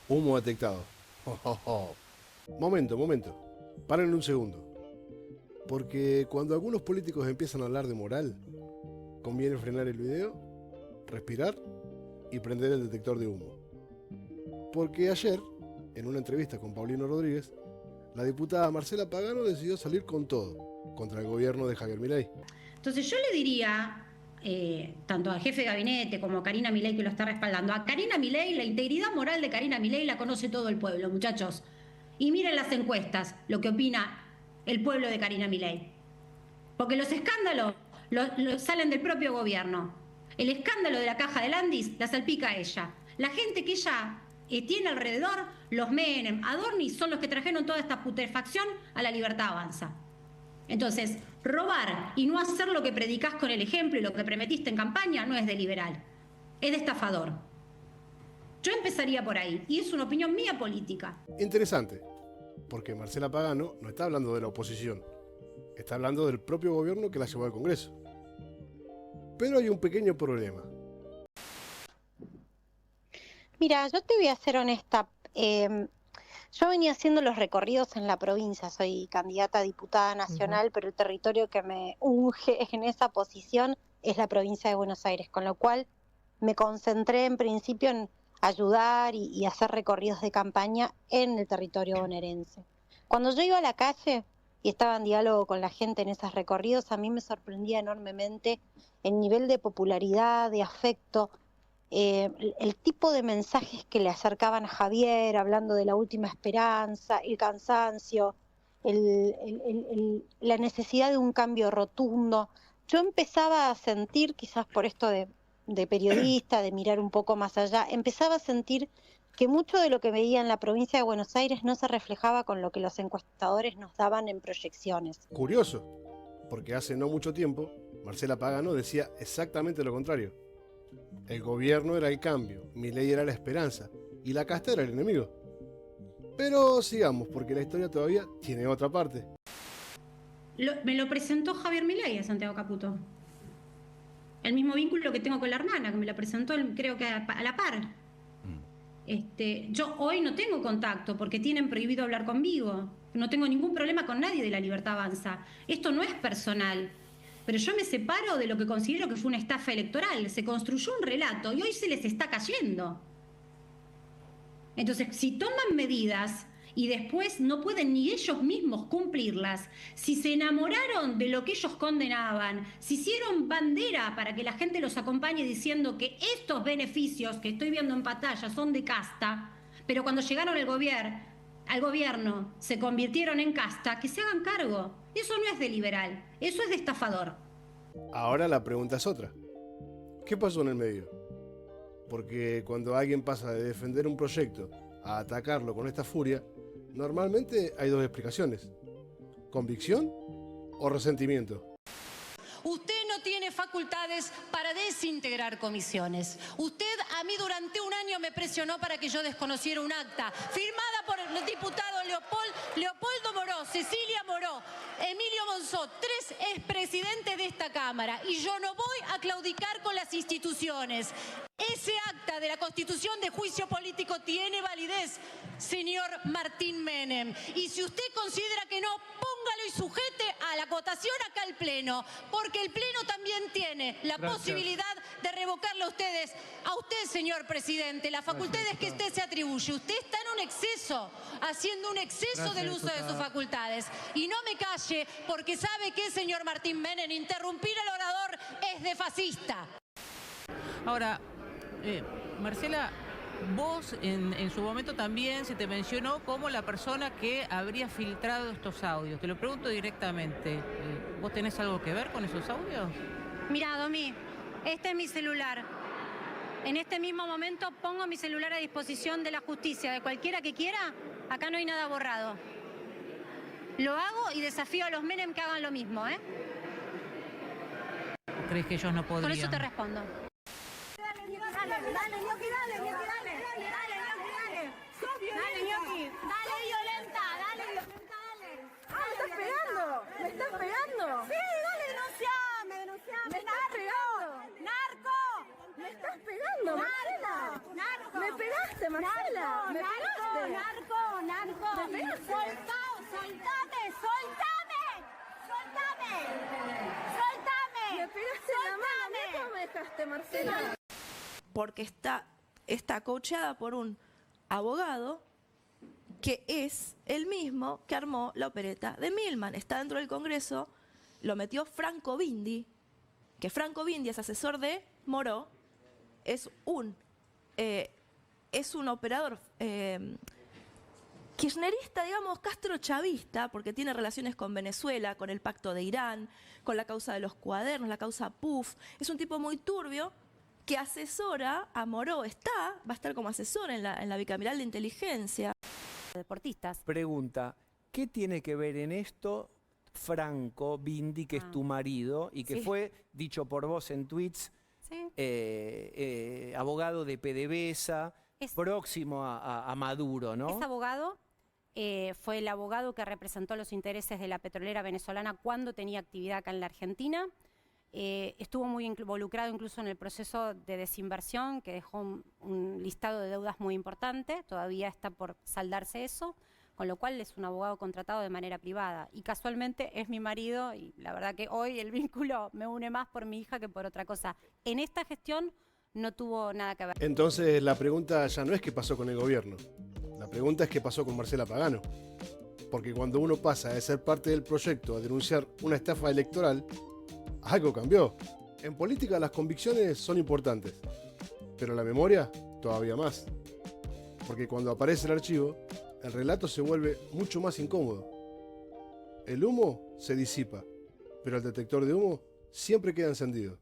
Humo detectado. Momento. Paren un segundo. Porque cuando algunos políticos empiezan a hablar de moral, conviene frenar el video, respirar y prender el detector de humo. Porque ayer, en una entrevista con Paulino Rodríguez, la diputada Marcela Pagano decidió salir con todo contra el gobierno de Javier Milei. Entonces yo le diría, tanto al jefe de gabinete como a Karina Milei, que lo está respaldando, a Karina Milei, la integridad moral de Karina Milei la conoce todo el pueblo, muchachos. Y miren las encuestas, lo que opina el pueblo de Karina Milei. Porque los escándalos salen del propio gobierno. El escándalo de la caja de Landis la salpica a ella. La gente que ella tiene alrededor, los Menem, Adorni, son los que trajeron toda esta putrefacción a La Libertad Avanza. Entonces, robar y no hacer lo que predicás con el ejemplo y lo que prometiste en campaña no es de liberal, es de estafador. Yo empezaría por ahí, y es una opinión mía política. Interesante, porque Marcela Pagano no está hablando de la oposición, está hablando del propio gobierno que la llevó al Congreso. Pero hay un pequeño problema. Mira, yo te voy a ser honesta. Yo venía haciendo los recorridos en la provincia, soy candidata a diputada nacional, pero el territorio que me unge en esa posición es la provincia de Buenos Aires, con lo cual me concentré en principio en ayudar y hacer recorridos de campaña en el territorio bonaerense. Cuando yo iba a la calle y estaba en diálogo con la gente en esos recorridos, a mí me sorprendía enormemente el nivel de popularidad, de afecto, el tipo de mensajes que le acercaban a Javier, hablando de la última esperanza, el cansancio, la necesidad de un cambio rotundo. Yo empezaba a sentir, quizás por esto de periodista, de mirar un poco más allá, empezaba a sentir que mucho de lo que veía en la provincia de Buenos Aires no se reflejaba con lo que los encuestadores nos daban en proyecciones. Curioso, porque hace no mucho tiempo, Marcela Pagano decía exactamente lo contrario. El gobierno era el cambio, Milei era la esperanza y la casta era el enemigo. Pero sigamos, porque la historia todavía tiene otra parte. Me lo presentó Javier Milei a Santiago Caputo. El mismo vínculo que tengo con la hermana, que me la presentó creo que a la par. Yo hoy no tengo contacto porque tienen prohibido hablar conmigo. No tengo ningún problema con nadie de La Libertad Avanza. Esto no es personal. Pero yo me separo de lo que considero que fue una estafa electoral. Se construyó un relato y hoy se les está cayendo. Entonces, si toman medidas y después no pueden ni ellos mismos cumplirlas, si se enamoraron de lo que ellos condenaban, si hicieron bandera para que la gente los acompañe diciendo que estos beneficios que estoy viendo en pantalla son de casta, pero cuando llegaron al gobierno se convirtieron en casta, que se hagan cargo. Eso no es de liberal, eso es de estafador. Ahora la pregunta es otra. ¿Qué pasó en el medio? Porque cuando alguien pasa de defender un proyecto a atacarlo con esta furia, normalmente hay dos explicaciones: convicción o resentimiento. Usted no tiene facultades para desintegrar comisiones. Usted a mí durante un año me presionó para que yo desconociera un acta firmada por el diputado Leopoldo Moró, Cecilia Moró, Emilio Monzó, 3 expresidentes de esta Cámara, y yo no voy a claudicar con las instituciones. Ese acta de la Constitución de juicio político tiene validez, señor Martín Menem. Y si usted considera que no, póngalo y sujete a la votación acá al Pleno, porque el Pleno también tiene la posibilidad de revocarle a ustedes, señor presidente, las facultades que usted se atribuye. Usted está en un exceso, haciendo un exceso del uso de sus facultades. Y no me calle, porque sabe que, señor Martín Menem, interrumpir al orador es de fascista. Ahora, Marcela, vos en su momento también se te mencionó como la persona que habría filtrado estos audios. Te lo pregunto directamente. ¿Vos tenés algo que ver con esos audios? Mira, Domi, este es mi celular. En este mismo momento pongo mi celular a disposición de la justicia, de cualquiera que quiera. Acá no hay nada borrado. Lo hago y desafío a los Menem que hagan lo mismo, ¿eh? ¿Crees que ellos no podrían? Con eso te respondo. Dale, Ñoqui, dale. Dale, Ñoqui. Dale, violenta, dale. ¿Me estás pegando? Sí, dale, denunciame. ¿Me estás pegando? ¡Narco! ¿Me estás pegando, Marcela? pegaste, Marcela. Me pegaste. Narco. ¡Soltame! Me pegaste en la mano. Mira cómo me dejaste, Marcela. Porque está coacheada por un abogado que es el mismo que armó la opereta de Milman. Está dentro del Congreso, lo metió Franco Bindi, que Franco Bindi es asesor de Moró, es un operador kirchnerista, digamos, castrochavista, porque tiene relaciones con Venezuela, con el pacto de Irán, con la causa de los cuadernos, la causa PUF. Es un tipo muy turbio que asesora a Moró, va a estar como asesor en la bicameral de inteligencia. Deportistas. Pregunta, ¿qué tiene que ver en esto Franco Bindi, que es tu marido y que Sí. fue, dicho por vos en tweets, Sí. abogado de PDVSA, próximo a Maduro, ¿no? Es abogado, fue el abogado que representó los intereses de la petrolera venezolana cuando tenía actividad acá en la Argentina. Estuvo muy involucrado incluso en el proceso de desinversión, que dejó un listado de deudas muy importante. Todavía está por saldarse eso, con lo cual es un abogado contratado de manera privada. Y casualmente es mi marido, y la verdad que hoy el vínculo me une más por mi hija que por otra cosa. En esta gestión no tuvo nada que ver. Entonces la pregunta ya no es qué pasó con el gobierno. La pregunta es qué pasó con Marcela Pagano. Porque cuando uno pasa de ser parte del proyecto a denunciar una estafa electoral, algo cambió. En política las convicciones son importantes, pero la memoria todavía más. Porque cuando aparece el archivo, el relato se vuelve mucho más incómodo. El humo se disipa, pero el detector de humo siempre queda encendido.